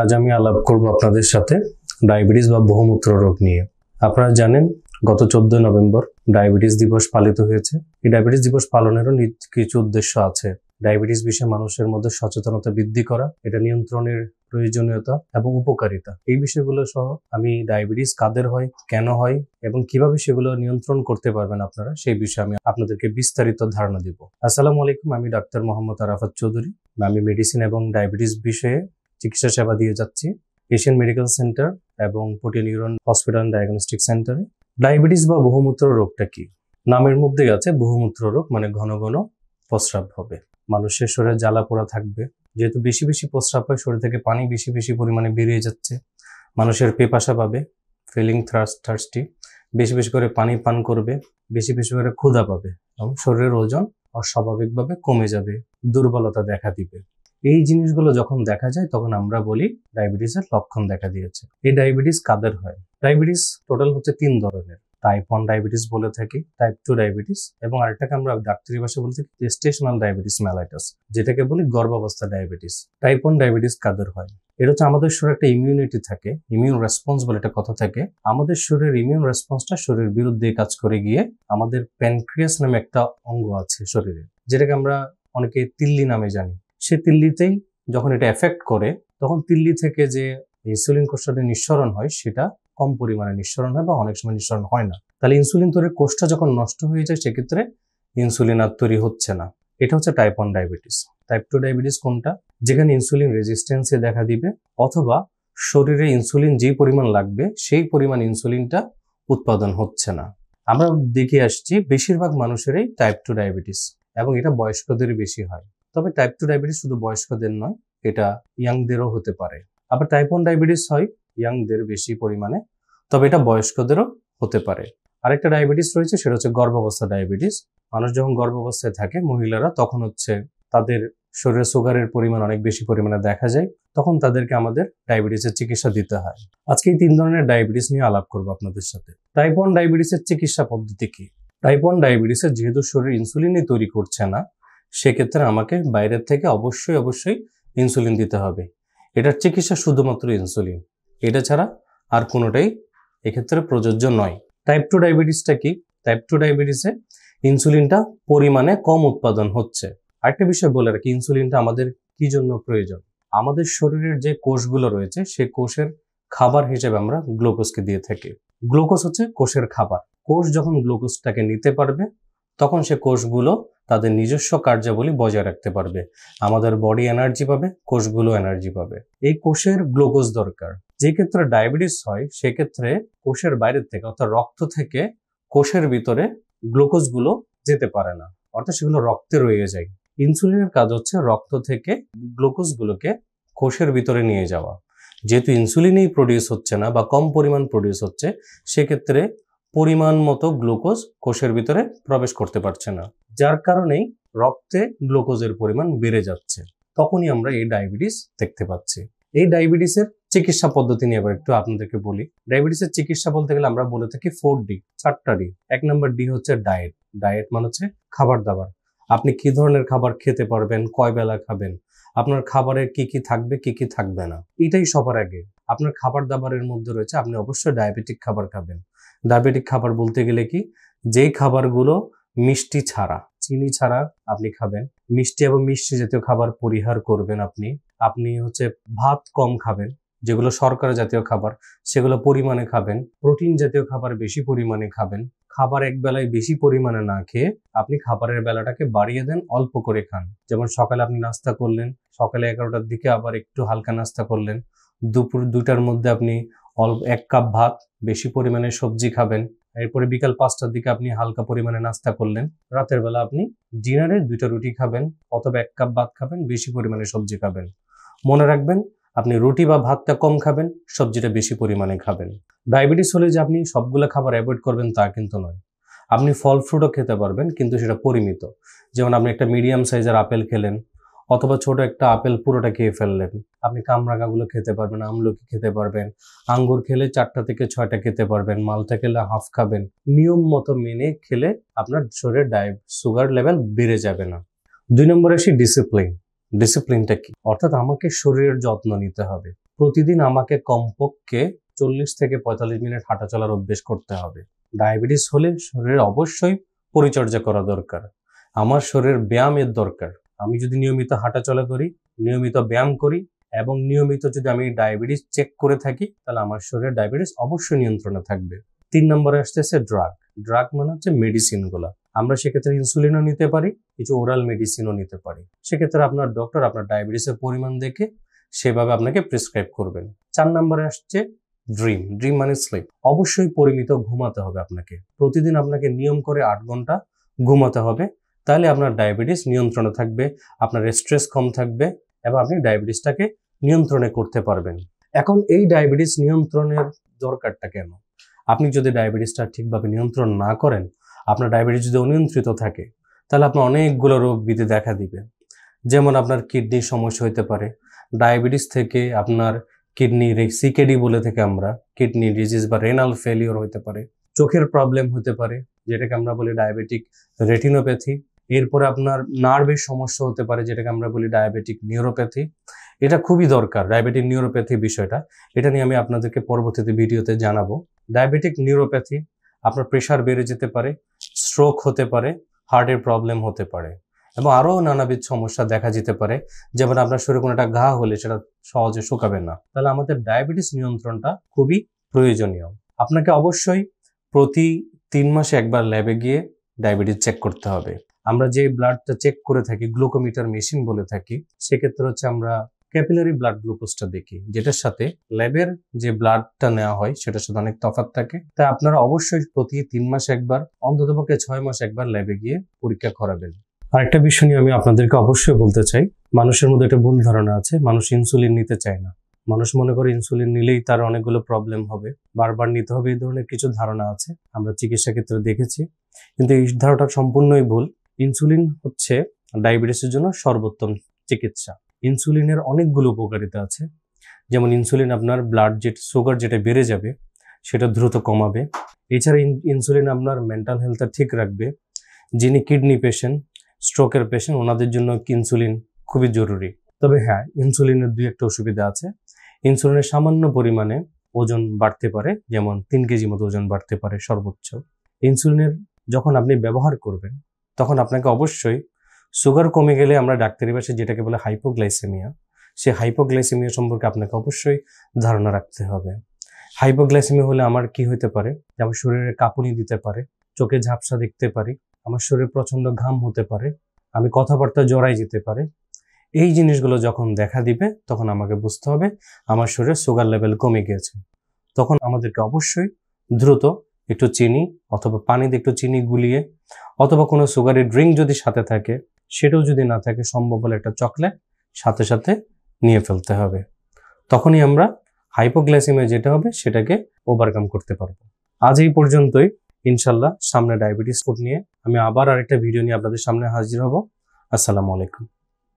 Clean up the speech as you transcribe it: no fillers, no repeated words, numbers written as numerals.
আজ আমি আলাপ করব আপনাদের সাথে ডায়াবেটিস বা বহুমূত্র রোগ নিয়ে। আপনারা জানেন গত 14 নভেম্বর ডায়াবেটিস দিবস পালিত হয়েছে। এই ডায়াবেটিস দিবস পালনেরও কিছু উদ্দেশ্য আছে। ডায়াবেটিস বিষয়ে মানুষের মধ্যে সচেতনতা বৃদ্ধি করা, এটা নিয়ন্ত্রণের প্রয়োজনীয়তা এবং উপকারিতা, এই বিষয়গুলো সহ আমি ডায়াবেটিস কাদের হয়, কেন হয় এবং কিভাবে সেগুলো নিয়ন্ত্রণ করতে পারবেন আপনারা, সেই বিষয়ে আমি আপনাদেরকে বিস্তারিত ধারণা দিব। আসসালামু আলাইকুম, আমি ডাক্তার মোহাম্মদ আরাফাত চৌধুরী। আমি মেডিসিন এবং ডায়াবেটিস বিষয়ে চিকিৎসা সেবা দিয়ে যাচ্ছি এশিয়ান মেডিকেল সেন্টার এবং পটিয়া নিউরন হসপিটাল ডায়াগনস্টিক সেন্টারে। ডায়াবেটিস বা বহুমূত্র রোগটা কি? নামের মধ্যে আছে বহুমূত্র রোগ, মানে ঘন ঘন প্রস্রাব হবে, মানুষের শরীরে জ্বালা পোড়া থাকবে। যেহেতু বেশি বেশি প্রস্রাব হয়, শরীর থেকে পানি বেশি বেশি পরিমাণে বেরিয়ে যাচ্ছে, মানুষের পেপাসা পাবে, ফিলিং থার্স্টি, বেশি বেশি করে পানি পান করবে, বেশি বেশি করে ক্ষুধা পাবে এবং শরীরের ওজন অস্বাভাবিকভাবে কমে যাবে, দুর্বলতা দেখা দিবে। এই জিনিসগুলো যখন দেখা যায় তখন আমরা বলি ডায়াবেটিসের লক্ষণ দেখা দিয়েছে। এই ডায়াবেটিস কাদের হয়? ডায়াবেটিস টোটাল হচ্ছে 3 ধরনের। টাইপ 1 ডায়াবেটিস বলে থাকি, টাইপ 2 ডায়াবেটিস, এবং আরেকটাকে আমরা ডাক্তারি ভাষায় বলে থাকি জেস্টেশনাল ডায়াবেটিস মেলাইটাস, যেটাকে বলি গর্ভাবস্থা ডায়াবেটিস। টাইপ 1 ডায়াবেটিস কাদের হয়? এটা হচ্ছে আমাদের শরীরে একটা ইমিউনিটি থাকে, ইমিউন রেসপন্স বলে একটা কথা থাকে। আমাদের শরীরের ইমিউন রেসপন্সটা শরীরের বিরুদ্ধে কাজ করে গিয়ে আমাদের প্যানক্রিয়াস নামে একটা অঙ্গ আছে শরীরে, যেটাকে আমরা অনেকে তিল্লি নামে জানি। সে তিল্লিতেই যখন এটা এফেক্ট করে, তখন তিল্লি থেকে যে ইনসুলিন কোষটা নিঃসরণ হয় সেটা কম পরিমাণে নিঃসরণ হয় বা অনেক সময় নিঃসরণ হয় না। তাহলে ইনসুলিন তৈরির কোষটা যখন নষ্ট হয়ে যায়, সেক্ষেত্রে ইনসুলিন আর তৈরি হচ্ছে না। এটা হচ্ছে টাইপ 1 ডায়াবেটিস। টাইপ 2 ডায়াবেটিস কোনটা? যেখানে ইনসুলিন রেজিস্ট্যান্সে দেখা দিবে, অথবা শরীরে ইনসুলিন যে পরিমাণ লাগবে সেই পরিমাণ ইনসুলিনটা উৎপাদন হচ্ছে না। আমরা দেখে আসছি বেশিরভাগ মানুষেরই টাইপ 2 ডায়াবেটিস, এবং এটা বয়স্কদের বেশি হয়। তবে টাইপ 2 ডায়াবেটিস শুধু বয়স্কদের নয়, এটা ইয়াংদেরও হতে পারে। আবার টাইপ 1 ডায়াবেটিস হয় ইয়াংদের বেশি পরিমাণে, তবে এটা বয়স্কদেরও হতে পারে। আরেকটা ডায়াবেটিস রয়েছে, সেটা হচ্ছে গর্ভাবস্থা ডায়াবেটিস। মানুষ যখন গর্ভাবস্থায় থাকে, মহিলারা, তখন হচ্ছে তাদের শরীরে সুগারের পরিমাণ অনেক বেশি পরিমাণে দেখা যায়, তখন তাদেরকে আমাদের ডায়াবেটিসের চিকিৎসা দিতে হয়। আজকে এই 3 ধরনের ডায়াবেটিস নিয়ে আলাপ করবো আপনাদের সাথে। টাইপ 1 ডায়াবেটিসের চিকিৎসা পদ্ধতি কি? টাইপ 1 ডায়াবেটিসের যেহেতু শরীর ইনসুলিনই তৈরি করছে না, সেক্ষেত্রে আমাকে বাইরের থেকে অবশ্যই ইনসুলিন দিতে হবে। এটার চিকিৎসা শুধুমাত্র ইনসুলিন, এটা ছাড়া আর কোনোটাই এক্ষেত্রে প্রযোজ্য নয়। টাইপ 2 ডায়াবেটিসটা কি? টাইপ 2 ডায়াবেটিসে ইনসুলিনটা পরিমাণে কম উৎপাদন হচ্ছে। আরেকটা বিষয় বলে রাখি, ইনসুলিনটা আমাদের কি জন্য প্রয়োজন? আমাদের শরীরের যে কোষগুলো রয়েছে, সেই কোষের খাবার হিসেবে আমরা গ্লুকোজকে দিয়ে থাকি। গ্লুকোজ হচ্ছে কোষের খাবার। কোষ যখন গ্লুকোজটাকে নিতে পারবে, তখন সে কোষগুলো তাদের নিজস্ব কার্যাবলী বজায় রাখতে পারবে। আমাদের বডি এনার্জি পাবে, কোষগুলো এনার্জি পাবে। এই কোষের গ্লুকোজ দরকার। যে ক্ষেত্রে ডায়াবেটিস হয়, সেক্ষেত্রে কোষের বাইরে থেকে, অর্থাৎ রক্ত থেকে কোষের ভিতরে গ্লুকোজগুলো যেতে পারে না, অর্থাৎ সেগুলো রক্তে রয়ে যায়। ইনসুলিনের কাজ হচ্ছে রক্ত থেকে গ্লুকোজগুলোকে কোষের ভিতরে নিয়ে যাওয়া। যেহেতু ইনসুলিনই প্রডিউস হচ্ছে না বা কম পরিমাণ প্রডিউস হচ্ছে, সেক্ষেত্রে পরিমাণ মতো গ্লুকোজ কোষের ভিতরে প্রবেশ করতে পারছে না, যার কারণেই রক্তে গ্লুকোজের পরিমাণ বেড়ে যাচ্ছে। তখনই আমরা এই ডায়াবেটিস দেখতে পাচ্ছি। এই ডায়াবেটিসের চিকিৎসা পদ্ধতি নিয়ে এবার একটু আপনাদেরকে বলি। ডায়াবেটিসের চিকিৎসা বলতে গেলে আমরা বলে থাকি 4D, 4টা ডি। 1 নম্বর ডি হচ্ছে ডায়েট। ডায়েট মানে হচ্ছে খাবার দাবার। আপনি কি ধরনের খাবার খেতে পারবেন, কয় বেলা খাবেন, আপনার খাবারে কি কি থাকবে, কি কি থাকবে না, এটাই সবার আগে। আপনার খাবার দাবারের মধ্যে রয়েছে, আপনি অবশ্যই ডায়াবেটিক খাবার খাবেন। ডায়াবেটিক খাবার বলতে গেলে কি, যেই খাবারগুলো মিষ্টি ছাড়া, চিনি ছাড়া আপনি খাবেন। মিষ্টি এবং মিষ্টি জাতীয় খাবার পরিহার করবেন। আপনি হচ্ছে ভাত কম খাবেন, যেগুলো শর্করা জাতীয় খাবার সেগুলো পরিমাণে খাবেন। প্রোটিন জাতীয় খাবার বেশি পরিমাণে খাবেন। খাবার এক বেলায় বেশি পরিমাণে না খেয়ে আপনি খাবারের বেলাটাকে বাড়িয়ে দেন, অল্প করে খান। যেমন সকালে আপনি নাস্তা করলেন, সকালে 11টার দিকে আবার একটু হালকা নাস্তা করলেন। দুপুর 2টার মধ্যে আপনি 1 কাপ ভাত, বেশি পরিমাণে সবজি খাবেন। এরপরে বিকাল 5টার দিকে আপনি হালকা পরিমাণে নাস্তা করলেন। রাতের বেলা আপনি ডিনারে 2টা রুটি খাবেন, অথবা 1 কাপ ভাত খাবেন, বেশি পরিমাণে সবজি খাবেন। মনে রাখবেন, আপনি রুটি বা ভাতটা কম খাবেন, সবজিটা বেশি পরিমাণে খাবেন। ডায়াবেটিস হলে যে আপনি সবগুলো খাবার অ্যাভয়েড করবেন তা কিন্তু নয়। আপনি ফল ফ্রুটও খেতে পারবেন, কিন্তু সেটা পরিমিত। যেমন আপনি একটা মিডিয়াম সাইজের আপেল খেলেন, অথবা ছোট একটা আপেল পুরোটা খেয়ে ফেললেন। আপনি কামরাঙাগুলো খেতে পারবেন, আমলকি খেতে পারবেন, আঙ্গুর খেলে 4টা থেকে 6টা খেতে পারবেন, মালটা খেলে হাফ খাবেন। নিয়ম মতো মেনে খেলে আপনার শরীরে সুগার লেভেল বেড়ে যাবে না। 2 নম্বরে আসি ডিসিপ্লিন। ডিসিপ্লিনটা কি? অর্থাৎ আমাকে শরীরের যত্ন নিতে হবে। প্রতিদিন আমাকে কমপক্ষে 40 থেকে 45 মিনিট হাঁটা চলার অভ্যেস করতে হবে। ডায়াবেটিস হলে শরীরে অবশ্যই পরিচর্যা করা দরকার। আমার শরীরের ব্যায়ামের দরকার। আমি যদি নিয়মিত হাঁটাচলা করি, নিয়মিত ব্যায়াম করি এবং নিয়মিত যদি আমি ডায়াবেটিস চেক করে থাকি, তাহলে আমার শরীরে ডায়াবেটিস অবশ্যই নিয়ন্ত্রণে থাকবে। 3 নম্বরে আসতেছে ড্রাগ মানে হচ্ছে মেডিসিনগুলো। আমরা সেক্ষেত্রে ইনসুলিনও নিতে পারি, কিছু ওরাল মেডিসিনও নিতে পারি। সেক্ষেত্রে আপনার ডক্টর আপনার ডায়াবেটিসের পরিমাণ দেখে সেভাবে আপনাকে প্রেসক্রাইব করবেন। 4 নম্বরে আসছে ড্রিম মানে স্লিপ। অবশ্যই পরিমিত ঘুমাতে হবে আপনাকে। প্রতিদিন আপনাকে নিয়ম করে 8 ঘন্টা ঘুমাতে হবে, তাহলে আপনার ডায়াবেটিস নিয়ন্ত্রণে থাকবে, আপনার স্ট্রেস কম থাকবে এবং আপনি ডায়াবেটিসটাকে নিয়ন্ত্রণে করতে পারবেন। এখন এই ডায়াবেটিস নিয়ন্ত্রণের দরকারটা কেন? আপনি যদি ডায়াবেটিসটা ঠিকভাবে নিয়ন্ত্রণ না করেন, আপনার ডায়াবেটিস যদি অনিয়ন্ত্রিত থাকে, তাহলে আপনার অনেকগুলো রোগ ব্যাধি দেখা দিবে। যেমন আপনার কিডনির সমস্যা হতে পারে, ডায়াবেটিস থেকে আপনার কিডনি সিকেডি বলে থেকে আমরা কিডনি ডিজিজ বা রেনাল ফেলিওর হতে পারে, চোখের প্রবলেম হতে পারে যেটাকে আমরা বলি ডায়াবেটিক রেটিনোপ্যাথি। এরপরে আপনার নার্ভের সমস্যা হতে পারে যেটাকে আমরা বলি ডায়াবেটিক নিউরোপ্যাথি। এটা খুবই দরকার, ডায়াবেটিক নিউরোপ্যাথি বিষয়টা। এটা নিয়ে আমি আপনাদেরকে পরবর্তীতে ভিডিওতে জানাবো। ডায়াবেটিক নিউরোপ্যাথি, আপনার প্রেশার বেড়ে যেতে পারে, স্ট্রোক হতে পারে, হার্টের প্রবলেম হতে পারে এবং আরও নানাবিধ সমস্যা দেখা যেতে পারে। যেমন আপনার শরীরে কোনো একটা ঘা হলে সেটা সহজে শুকাবে না। তাহলে আমাদের ডায়াবেটিস নিয়ন্ত্রণটা খুবই প্রয়োজনীয়। আপনাকে অবশ্যই প্রতি 3 মাসে একবার ল্যাবে গিয়ে ডায়াবেটিস চেক করতে হবে। আমরা যে ব্লাডটা চেক করে থাকি, গ্লুকোমিটার মেশিন বলে থাকি, সেক্ষেত্রে হচ্ছে আমরা ক্যাপিলারি ব্লাড গ্লুকোজটা দেখি, যেটার সাথে ল্যাবের যে ব্লাডটা নেওয়া হয় সেটার সাথে অনেক তফাৎ থাকে। তাই আপনারা অবশ্যই প্রতি 3 মাসে একবার, অন্ততপক্ষে 6 মাসে একবার ল্যাবে গিয়ে পরীক্ষা করাবেন। আরেকটা বিষয় নিয়ে আমি আপনাদেরকে অবশ্যই বলতে চাই, মানুষের মধ্যে একটা ভুল ধারণা আছে, মানুষ ইনসুলিন নিতে চায় না। মানুষ মনে করে ইনসুলিন নিলেই তার অনেকগুলো প্রবলেম হবে, বারবার নিতে হবে, এই ধরনের কিছু ধারণা আছে, আমরা চিকিৎসা ক্ষেত্রে দেখেছি। কিন্তু এই ধারণাটা সম্পূর্ণই ভুল। ইনসুলিন হচ্ছে ডায়াবেটিসের জন্য সর্বোত্তম চিকিৎসা। ইনসুলিনের অনেকগুলো উপকারিতা আছে। যেমন ইনসুলিন আপনার ব্লাড সুগার যেটা বেড়ে যাবে সেটা দ্রুত কমাবে। এছাড়া ইনসুলিন আপনার মেন্টাল হেলথটা ঠিক রাখবে। যিনি কিডনি পেশেন্ট, স্ট্রোকের পেশেন্ট, ওনাদের জন্য ইনসুলিন খুবই জরুরি। তবে হ্যাঁ, ইনসুলিনের 2-1টা অসুবিধা আছে। ইনসুলিনের সামান্য পরিমাণে ওজন বাড়তে পারে, যেমন 3 কেজি মতো ওজন বাড়তে পারে সর্বোচ্চ। ইনসুলিনের যখন আপনি ব্যবহার করবেন তখন আপনাকে অবশ্যই সুগার কমে গেলে আমরা ডাক্তারি ভাষায় যেটাকে বলে হাইপোগ্লাইসেমিয়া, সেই হাইপোগ্লাইসেমিয়া সম্পর্কে আপনাকে অবশ্যই ধারণা রাখতে হবে। হাইপোগ্লাইসেমিয়া হলে আমার কি হতে পারে? আমার শরীরে কাঁপুনি দিতে পারে, চোখে ঝাপসা দেখতে পারি, আমার শরীরে প্রচন্ড ঘাম হতে পারে, আমি কথাবার্তা জড়াই যেতে পারে। এই জিনিসগুলো যখন দেখা দিবে তখন আমাকে বুঝতে হবে আমার শরীরে সুগার লেভেল কমে গিয়েছে। তখন আমাদেরকে অবশ্যই দ্রুত একটু চিনি অথবা পানিতে একটু চিনি গুলিয়ে, অথবা কোনো সুগারের ড্রিঙ্ক যদি সাথে থাকে, সেটাও যদি না থাকে, সম্ভব হলে একটা চকলেট সাথে সাথে নিয়ে ফেলতে হবে। তখনই আমরা হাইপোগ্লাইসেমিয়া যেটা হবে সেটাকে ওভারকাম করতে পারবো। আজ এই পর্যন্তই। ইনশাল্লাহ সামনে ডায়াবেটিস ফুড নিয়ে আমি আবার আরেকটা ভিডিও নিয়ে আপনাদের সামনে হাজির হব। আসসালামু আলাইকুম।